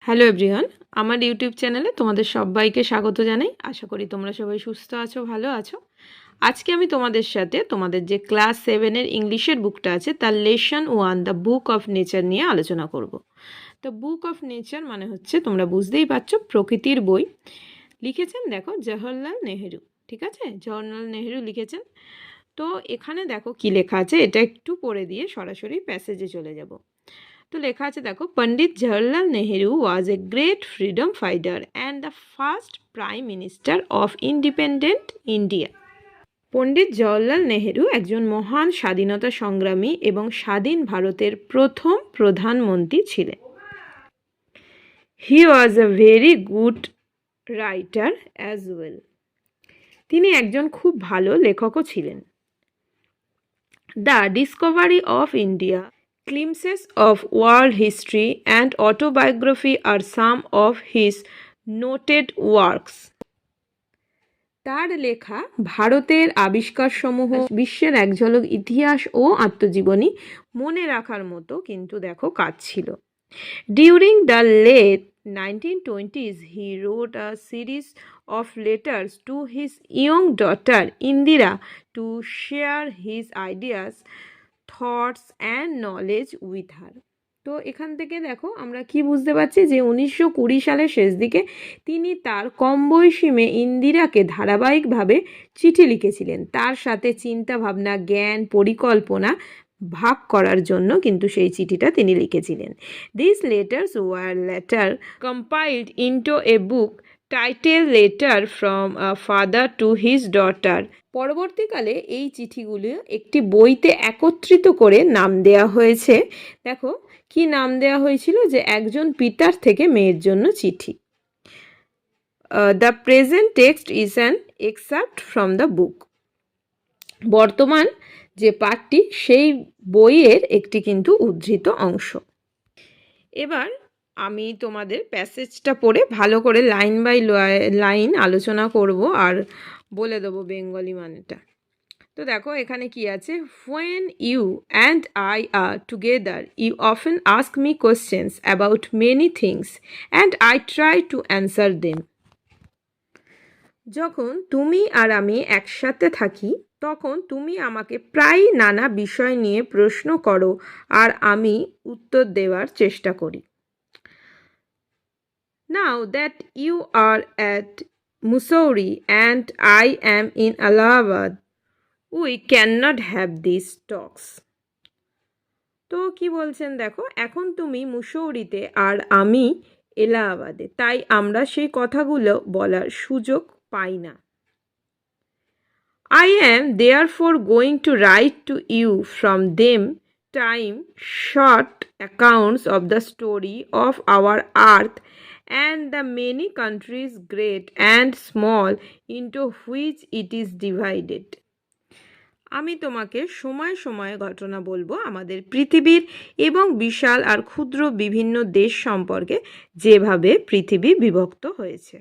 Hello everyone, আমার YouTube চ্যানেলে তোমাদের সবাইকে স্বাগত জানাই। আশা করি তোমরা সবাই সুস্থ আছো, ভালো আছো। আজকে আমি তোমাদের সাথে তোমাদের যে ক্লাস 7-এর ইংলিশের বুকটা আছে তার lesson 1 the book of nature নিয়ে আলোচনা করব। তো বুক অফ নেচার মানে হচ্ছে, তোমরা বুঝতেই পারছো, প্রকৃতির বই। লিখেছেন দেখো জওহরলাল নেহেরু, ঠিক আছে, জওহরলাল নেহেরু লিখেছেন। তো এখানে দেখো কি লেখা আছে, এটা একটু পড়ে দিয়ে সরাসরি প্যাসেজে চলে যাব। তো লেখা আছে দেখো, Pandit Jawaharlal Nehru was a great freedom fighter and the first prime minister of independent India. Pandit Jawaharlal Nehru একজন মহান স্বাধীনতা সংগ্রামী এবং স্বাধীন ভারতের প্রথম প্রধানমন্ত্রী ছিলেন। He was a very good writer as well. তিনি একজন খুব ভালো লেখকও ছিলেন। The discovery of India, glimpses of world history and autobiography are some of his noted works. তার লেখা ভারতের আবিষ্কারসমূহ, বিশ্বের এক ঝলক ইতিহাস ও আত্মজীবনী মনে রাখার মতো কিন্তু দেখো কাজ ছিল। During the late 1920s he wrote a series of letters to his young daughter Indira to share his ideas, thoughts and knowledge with her. তো এখান থেকে দেখো আমরা কি বুঝতে পারছি যে 1920 সালের শেষ দিকে তিনি তার কম বয়সী মেয়ে ইন্দিরাকে ধারাবাহিকভাবে চিঠি লিখেছিলেন, তার সাথে চিন্তা ভাবনা, জ্ঞান, পরিকল্পনা ভাগ করার জন্য কিন্তু সেই চিঠিটা তিনি লিখেছিলেন। This letters were later compiled into a book title letter from a father to his daughter. পরবর্তীকালে এই চিঠিগুলো একটি বইতে একত্রিত করে নাম দেয়া হয়েছে। দেখো কি নাম দেয়া হয়েছিল, যে একজন পিতার থেকে মেয়ের জন্য চিঠি। The present text is an excerpt from the book. বর্তমান যে পাঠটি সেই বইয়ের একটি কিন্তু উদ্ধৃত অংশ। এবার আমি তোমাদের প্যাসেজটা পড়ে ভালো করে লাইন বাই লাইন আলোচনা করব আর বলে দেবো বেঙ্গলি মানেটা। তো দেখো এখানে কি আছে, when you and I are together you often ask me questions about many things and I try to answer them. যখন তুমি আর আমি একসাথে থাকি তখন তুমি আমাকে প্রায় নানা বিষয় নিয়ে প্রশ্ন করো আর আমি উত্তর দেওয়ার চেষ্টা করি। Now that you are at Mussoorie and I am in Allahabad, we cannot have these talks. তো কি বলছেন দেখো, এখন তুমি মুসৌরিতে আর আমি এলাহাবাদে, তাই আমরা সেই কথাগুলো বলার সুযোগ পাই না। I am therefore going to write to you from them time short accounts of the story of our earth and the many countries great and small into which it is divided. আমি তোমাকে সময় সময়ে ঘটনা বলবো আমাদের পৃথিবীর এবং বিশাল আর ক্ষুদ্র বিভিন্ন দেশ সম্পর্কে, যেভাবে পৃথিবী বিভক্ত হয়েছে।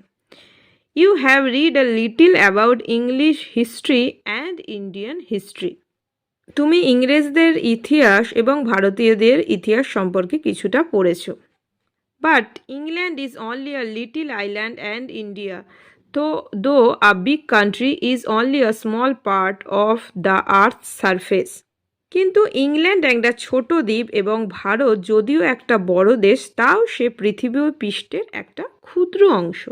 You have read a little about English history and Indian history. তুমি ইংরেজদের ইতিহাস এবং ভারতীয়দের ইতিহাস সম্পর্কে কিছুটা পড়েছো। But England is only a little island and India, though a big country, is only a small part of the earth's surface. কিন্তু ইংল্যান্ড একটা ছোট দ্বীপ এবং ভারত যদিও একটা বড় দেশ, তাও সে পৃথিবী পৃষ্ঠের একটা ক্ষুদ্র অংশ।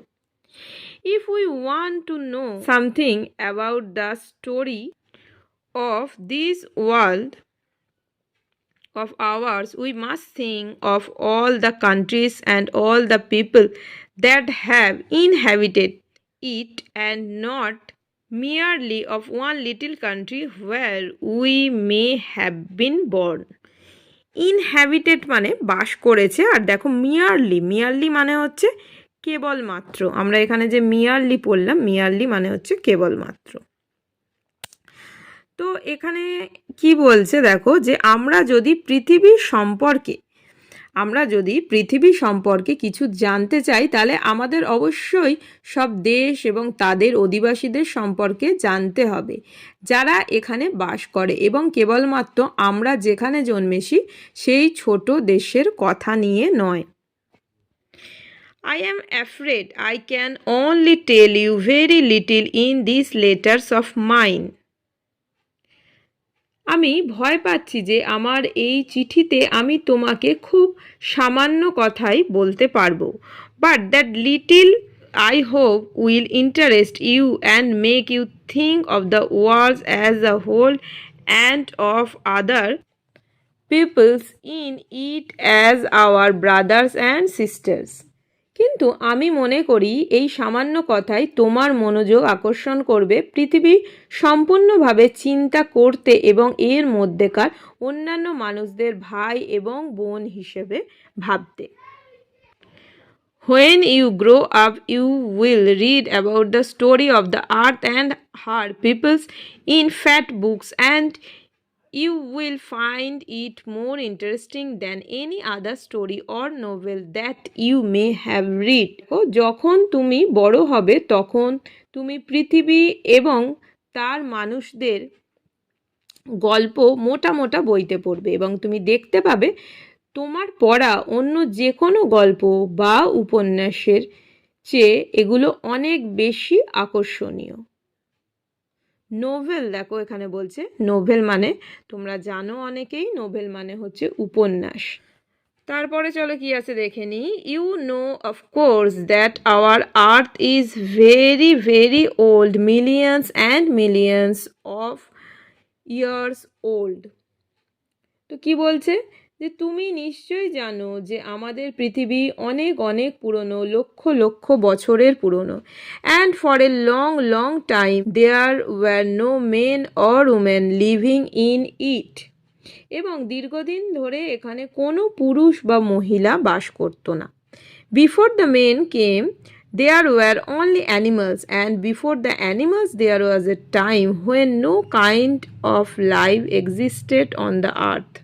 If we want to know something about the story of this world of ours, we must think of all the countries and all the people that have inhabited it and not merely of one little country where we may have been born. Inhabited মানে বাস করেছে, আর দেখো merely মানে হচ্ছে কেবলমাত্র। আমরা এখানে যে merely পড়লাম, মিয়ারলি মানে হচ্ছে কেবলমাত্র। তো এখানে কি বলছে দেখো, যে আমরা যদি পৃথিবী সম্পর্কে কিছু জানতে চাই তাহলে আমাদের অবশ্যই সব দেশ এবং তাদের অধিবাসীদের সম্পর্কে জানতে হবে যারা এখানে বাস করে, এবং কেবলমাত্র আমরা যেখানে জন্মেছি সেই ছোট দেশের কথা নিয়ে নয়। I am afraid I can only tell you very little in these letters of mine. আমি ভয় পাচ্ছি যে আমার এই চিঠিতে আমি তোমাকে খুব সামান্য কথাই বলতে পারবো। But that little I hope will interest you and make you think of the world as a whole and of other peoples in it as our brothers and sisters. কিন্তু আমি মনে করি এই সামান্য কথাই তোমার মনোযোগ আকর্ষণ করবে পৃথিবী সম্পূর্ণভাবে চিন্তা করতে এবং এর মধ্যেকার অন্যান্য মানুষদের ভাই এবং বোন হিসেবে ভাবতে। When you grow up, you will read about the story of the earth and her peoples in fat books, and you will find it more interesting than any other story or novel that you may have read. ও যখন তুমি বড় হবে তখন তুমি পৃথিবী এবং তার মানুষদের গল্প মোটা মোটা বইতে পড়বে এবং তুমি দেখতে পাবে তোমার পড়া অন্য যে কোনো গল্প বা উপন্যাসের চেয়ে এগুলো অনেক বেশি আকর্ষণীয়। নোভেল, দেখো এখানে বলছে নোভেল মানে তোমরা জানো অনেকেই, নোভেল মানে হচ্ছে উপন্যাস। তারপরে চলো কি আছে দেখে নিই। You know of course that our earth is very very old, millions and millions of years old. তো কি বলছে যে তুমি নিশ্চয়ই জানো যে আমাদের পৃথিবী অনেক অনেক পুরনো, লক্ষ লক্ষ বছরের পুরনো। And for a long long time there were no men or women living in it. এবং দীর্ঘদিন ধরে এখানে কোনো পুরুষ বা মহিলা বাস করতো না। Before the men came there were only animals, and before the animals there was a time when no kind of life existed on the earth.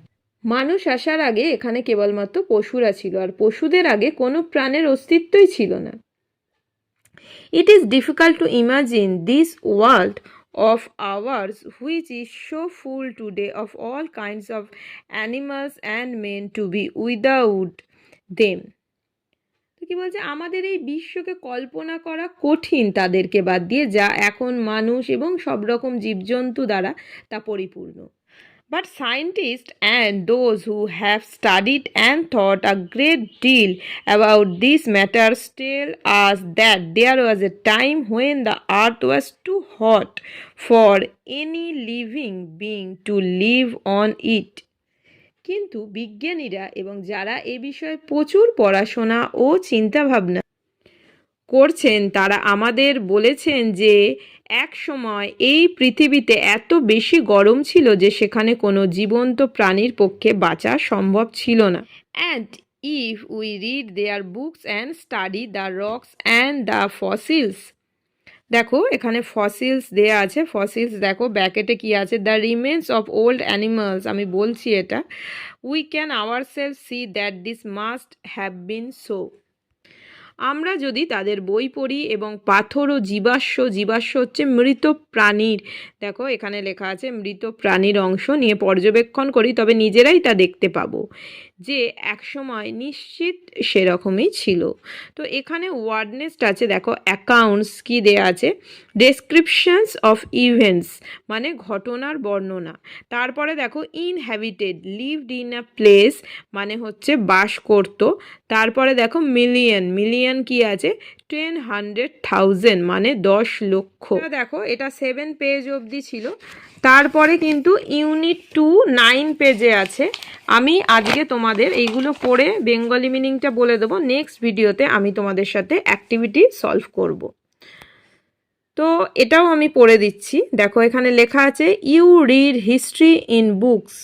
মানুষ আসার আগে এখানে কেবলমাত্র পশুরা ছিল, আর পশুদের আগে কোনো প্রাণের অস্তিত্বই ছিল না। It is difficult to imagine this world of ours which is so full today of all kinds of animals and men to be without them. তো কি বলছে, আমাদের এই বিশ্বকে কল্পনা করা কঠিন তাদেরকে বাদ দিয়ে, যা এখন মানুষ এবং সব রকম জীবজন্তু দ্বারা তা পরিপূর্ণ। But scientists and those who have studied and thought a great deal about these matters tell us that there was a time when the earth was too hot for any living being to live on it. কিন্তু বিজ্ঞানীরা এবং যারা এ বিষয়ে প্রচুর পড়াশোনা ও চিন্তাভাবনা করছেন তারা আমাদের বলেছেন যে এক সময় এই পৃথিবীতে এত বেশি গরম ছিল যে সেখানে কোনো জীবন্ত প্রাণীর পক্ষে বাঁচা সম্ভব ছিল না। And if we read their books and study the rocks and the fossils, দেখো এখানে ফসিলস দেয়া আছে, ফসিলস দেখো ব্যাকেটে কি আছে, the remains of old animals, আমি বলছি এটা, we can our self see that this must have been so. আমরা যদি তাদের বই পড়ি এবং পাথর ও জীবাশ্ম হচ্ছে মৃত প্রাণীর, দেখো এখানে লেখা আছে মৃত প্রাণীর অংশ নিয়ে পর্যবেক্ষণ করি তবে নিজেরাই তা দেখতে পাবো যে একসময় নিশ্চিত সেরকমই ছিল। তো এখানে ওয়ার্ডনেস্ট আছে, দেখো অ্যাকাউন্টস কি দেয়া আছে, ডেসক্রিপশনস অফ ইভেন্টস মানে ঘটনার বর্ণনা। তারপরে দেখো inhabited, lived in a place মানে হচ্ছে বাস করতো। তারপরে দেখো মিলিয়ন কি আছে, 10,000 মানে 10 লক্ষ। দেখো এটা 7 পেজ অবধি ছিল, তারপরে কিন্তু ইউনিট 2 9 পেজে আছে। আমি আজকে তোমাদের এইগুলো পড়ে বেঙ্গলি মিনিংটা বলে দেবো, নেক্সট ভিডিওতে আমি তোমাদের সাথে অ্যাক্টিভিটি সলভ করব। তো এটাও আমি পড়ে দিচ্ছি, দেখো এখানে লেখা আছে you read history in books,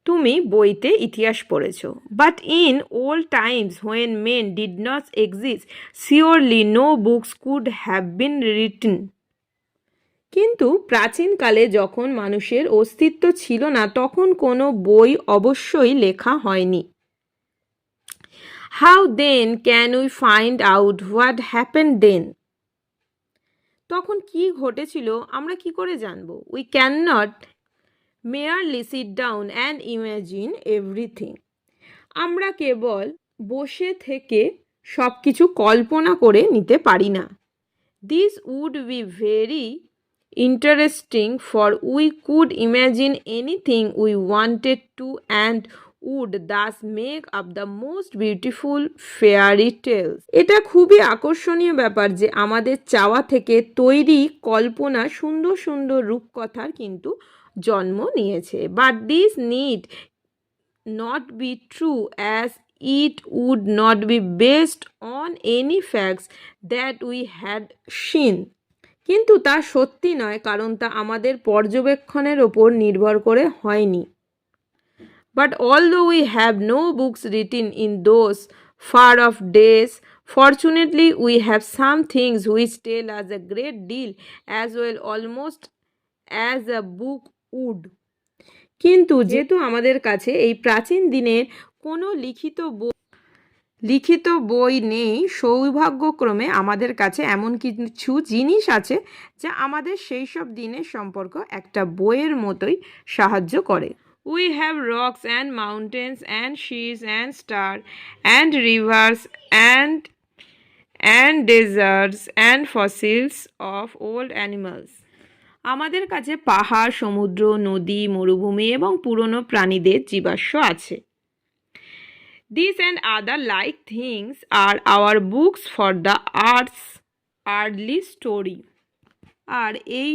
তুমি বইতে ইতিহাস পড়েছ। But in old times when men did not exist surely no books could have been written. কিন্তু প্রাচীনকালে যখন মানুষের অস্তিত্ব ছিল না তখন কোনো বই অবশ্যই লেখা হয়নি। How then can we find out what happen then, তখন কি ঘটেছিল আমরা কি করে জানবো। We can not merely sit down and imagine everything, আমরা কেবল বসে থেকে সব কিছু কল্পনা করে নিতে পারি না। This would be very interesting, for we could imagine anything we wanted to and would thus make up the most beautiful fairy tales. এটা খুবই আকর্ষণীয় ব্যাপার যে আমাদের চাওয়া থেকে তৈরি কল্পনা সুন্দর সুন্দর রূপকথার কিন্তু জন্ম নিয়েছে। But this need not be true, as it would not be based on any facts that we had seen. কিন্তু তা সত্যি নয়, কারণ তা আমাদের পর্যবেক্ষণের ওপর নির্ভর করে হয়নি। But although we have no books written in those far off days, fortunately we have some things which tell us a great deal as well, almost as a book would. কিন্তু যেহেতু আমাদের কাছে এই প্রাচীন দিনের কোনো লিখিত বই নেই, সৌভাগ্যক্রমে আমাদের কাছে এমন কিছু জিনিস আছে যা আমাদের সেই সব দিনের সম্পর্ক একটা বইয়ের মতোই সাহায্য করে। We have rocks and mountains and seas and stars and rivers and deserts and fossils of old animals. আমাদের কাছে পাহাড়, সমুদ্র, নদী, মরুভূমি এবং পুরনো প্রাণীদের জীবাশ্ম আছে। These and other like things are our books for the earth's early story. আর এই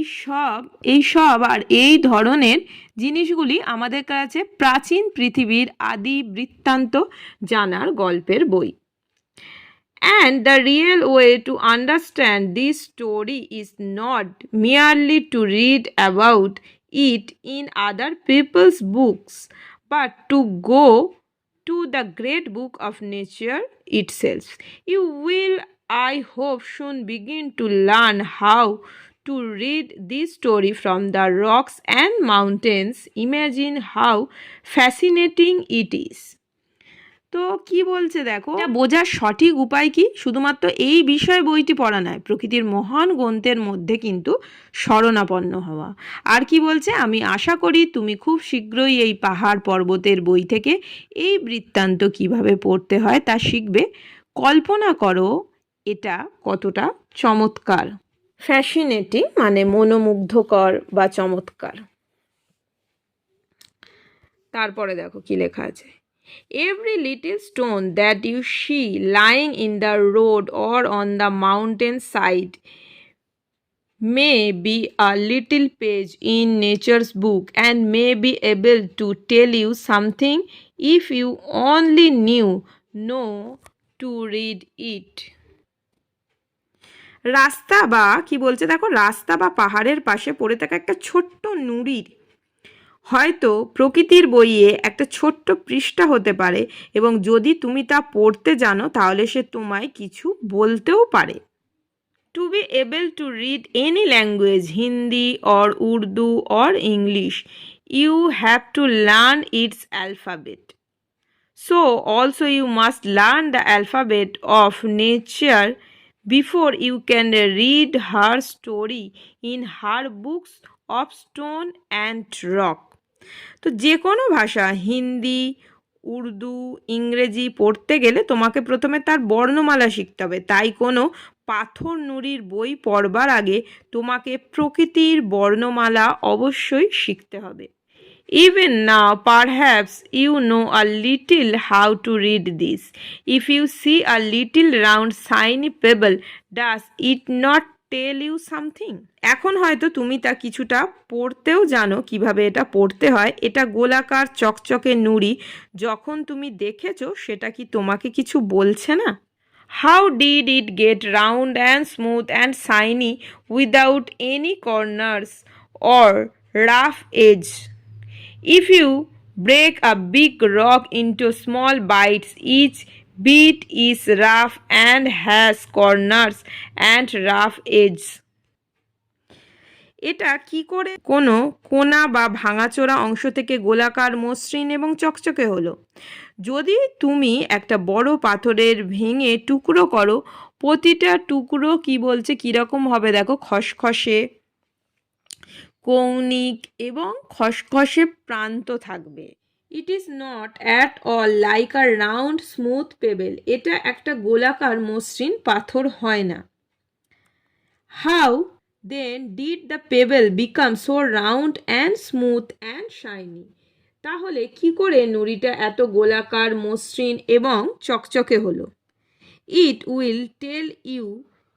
সব আর এই ধরনের জিনিসগুলি আমাদের কাছে প্রাচীন পৃথিবীর আদি বৃত্তান্ত জানার গল্পের বই। And the real way to understand this story is not merely to read about it in other people's books, but to go to the great book of nature itself. You will, I hope, soon begin to learn how to read this story from the rocks and mountains. Imagine how fascinating it is. তো কি বলছে দেখো, এটা বোঝার সঠিক উপায় কি? শুধুমাত্র এই বিষয় বইটি পড়া নয়, প্রকৃতির মহান গ্রন্থের মধ্যে কিন্তু শরণাপন্ন হওয়া। আর কি বলছে, আমি আশা করি তুমি খুব শীঘ্রই এই পাহাড় পর্বতের বই থেকে এই বৃত্তান্ত কিভাবে পড়তে হয় তা শিখবে। কল্পনা করো এটা কতটা চমৎকার। ফ্যাসিনেটিং মানে মনোমুগ্ধকর বা চমৎকার। তারপরে দেখো কি লেখা আছে। Every little stone that you see lying in the road or on the mountain side may be a little page in nature's book and may be able to tell you something if you only know to read it. রাস্তা বা কি বলছে দেখো, রাস্তা বা পাহাড়ের পাশে পড়ে থাকা একটা ছোট্ট নুড়ির হয়তো প্রকৃতির বইয়ে একটা ছোট্ট পৃষ্ঠা হতে পারে, এবং যদি তুমি তা পড়তে জানো তাহলে সে তোমায় কিছু বলতেও পারে। To be able to read any language, Hindi or Urdu or English, you have to learn its alphabet. So also you must learn the alphabet of nature before you can read her story in her books of stone and rock. তো যে কোনো ভাষা, হিন্দি, উর্দু, ইংরেজি পড়তে গেলে তোমাকে প্রথমে তার বর্ণমালা শিখতে হবে। তাই কোনো পাথর নুড়ির বই পড়বার আগে তোমাকে প্রকৃতির বর্ণমালা অবশ্যই শিখতে হবে। Even now, perhaps you know a little how to read this. If you see a little round shiny pebble, does it not tell you something? এখন হয়তো তুমি তা কিছুটা পড়তেও জানো কিভাবে এটা পড়তে হয়। এটা গোলাকার চকচকে নুড়ি, যখন তুমি দেখেছো সেটা কি তোমাকে কিছু বলছে না? How did it get round and smooth and shiny without any corners or rough edge? If you break a big rock into small bites, each bit is rough and has corners and rough edges. এটা কি করে কোনো কোনা বা ভাঙাচোরা অংশ থেকে গোলাকার, মসৃণ এবং চকচকে হলো? যদি তুমি একটা বড় পাথরের ভেঙে টুকরো করো, প্রতিটা টুকরো কি বলছে কীরকম হবে দেখো, খসখসে, কৌণিক এবং খসখসে প্রান্ত থাকবে। It is not at all like a round smooth pebble, এটা একটা গোলাকার মসৃণ পাথর হয় না। How then did the pebble become so round and smooth and shiny, তাহলে কি করে নুড়িটা এত গোলাকার মসৃণ এবং চকচকে হলো? It will tell you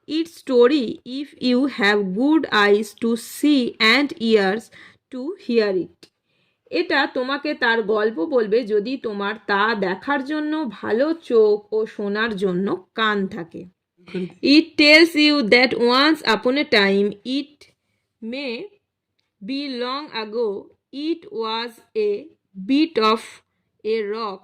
it story if you have good eyes to see and ears to hear it, এটা তোমাকে তার গল্প বলবে যদি তোমার তা দেখার জন্য ভালো চোখ ও শোনার জন্য কান থাকে। It tells you that once upon a time, it may be long ago, it was a bit of a rock,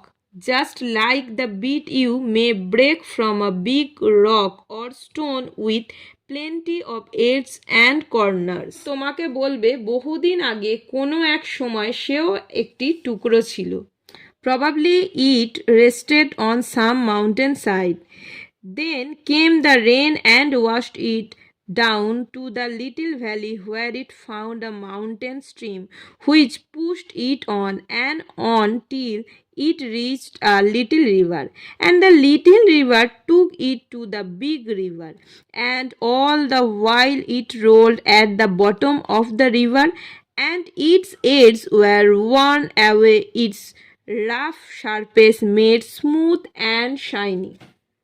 just like the bit you may break from a big rock or stone with plenty of edges and corners. তোমাকে বলবে বহুদিন আগে কোনো এক সময় সেও একটি টুকরো ছিল। Probably it rested on some mountain side. Then came the rain and washed it down to the little valley where it found a mountain stream which pushed it on and on till it reached a little river, and the little river took it to the big river, and all the while it rolled at the bottom of the river, and its edges were worn away, its rough surface made smooth and shiny.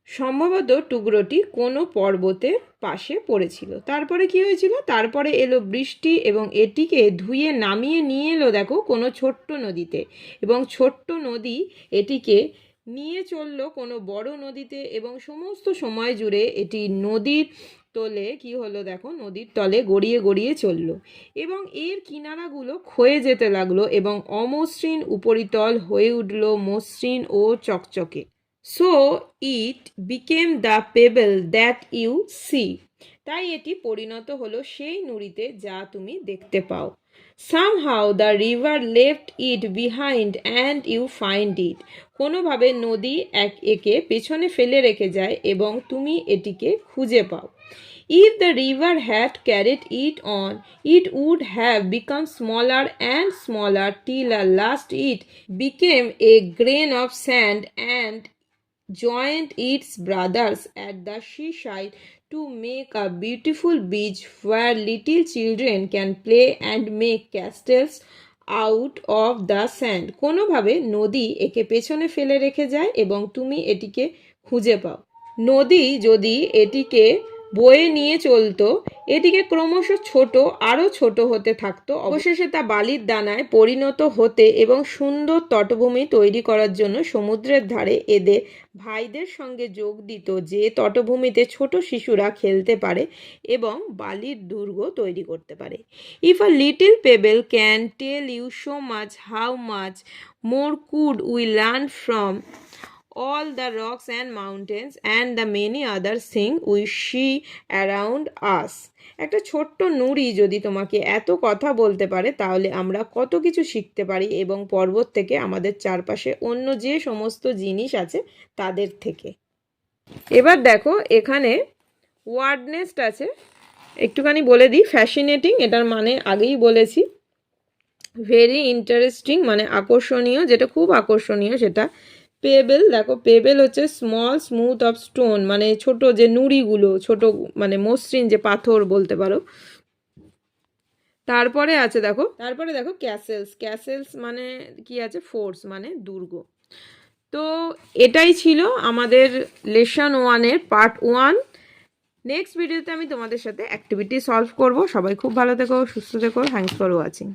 সম্ভবত টুকরোটি কোনো পর্বতের পাশে পড়েছিল। তারপরে কি হয়েছিল? তারপরে এলো বৃষ্টি এবং এটিকে ধুয়ে নামিয়ে নিয়ে এলো দেখো কোনো ছোট্ট নদীতে, এবং ছোট্ট নদী এটিকে নিয়ে চললো কোনো বড় নদীতে, এবং সমস্ত সময় জুড়ে এটি নদীর তলে কি হলো দেখো, নদীর তলে গড়িয়ে গড়িয়ে চললো, এবং এর কিনারাগুলো ক্ষয়ে যেতে লাগলো এবং অমসৃণ উপরিতল হয়ে উঠলো মসৃণ ও চকচকে। So it became the pebble that you see. তাই এটি পরিণত হলো সেই নুড়িতে যা তুমি দেখতে পাও। Somehow the river left it behind and you find it. কোনোভাবে নদী একে পেছনে ফেলে রেখে যায় এবং তুমি এটিকে খুঁজে পাও। If the river had carried it on, it would have become smaller and smaller till at last it became a grain of sand and joined its brothers at the seaside to make a beautiful beach where little children can play and make castles out of the sand. কোনোভাবে নদী একে পেছনে ফেলে রেখে যায় এবং তুমি এটিকে খুঁজে পাও। নদী যদি এটিকে বয়ে নিয়ে চলতো, এটিকে ক্রমশ ছোট আরও ছোট হতে থাকতো, অবশেষে তা বালির দানায় পরিণত হতে এবং সুন্দর তটভূমি তৈরি করার জন্য সমুদ্রের ধারে এদের ভাইদের সঙ্গে যোগ দিত, যে তটভূমিতে ছোট শিশুরা খেলতে পারে এবং বালির দুর্গ তৈরি করতে পারে। If a little pebble can tell you so much, how much more could we learn from all the rocks and mountains and the many other things we see around us. একটা ছোট্ট নুড়ি যদি তোমাকে এত কথা বলতে পারে তাহলে আমরা কত কিছু শিখতে পারি, এবং পর্বত থেকে আমাদের চারপাশে অন্য যে সমস্ত জিনিস আছে তাদের থেকে। এবার দেখো এখানে ওয়ার্ড নেস্ট আছে, একটুখানি বলে দিই। ফ্যাসিনেটিং এটার মানে আগেই বলেছি, ভেরি ইন্টারেস্টিং মানে আকর্ষণীয়, যেটা খুব আকর্ষণীয় সেটা। পেবেল, দেখো পেবেল হচ্ছে স্মল স্মুথ অফ স্টোন, মানে ছোট যে নুড়িগুলো, ছোট মানে মসৃণ যে পাথর বলতে পারো। তারপরে আছে দেখো, তারপরে দেখো ক্যাসেলস, ক্যাসেলস মানে কি আছে, ফোর্টস মানে দুর্গ। তো এটাই ছিল আমাদের লেসন 1-এর পার্ট 1। নেক্সট ভিডিওতে আমি তোমাদের সাথে অ্যাক্টিভিটি সলভ করব। সবাই খুব ভালো থেকো, সুস্থ থেকো। Thanks for watching.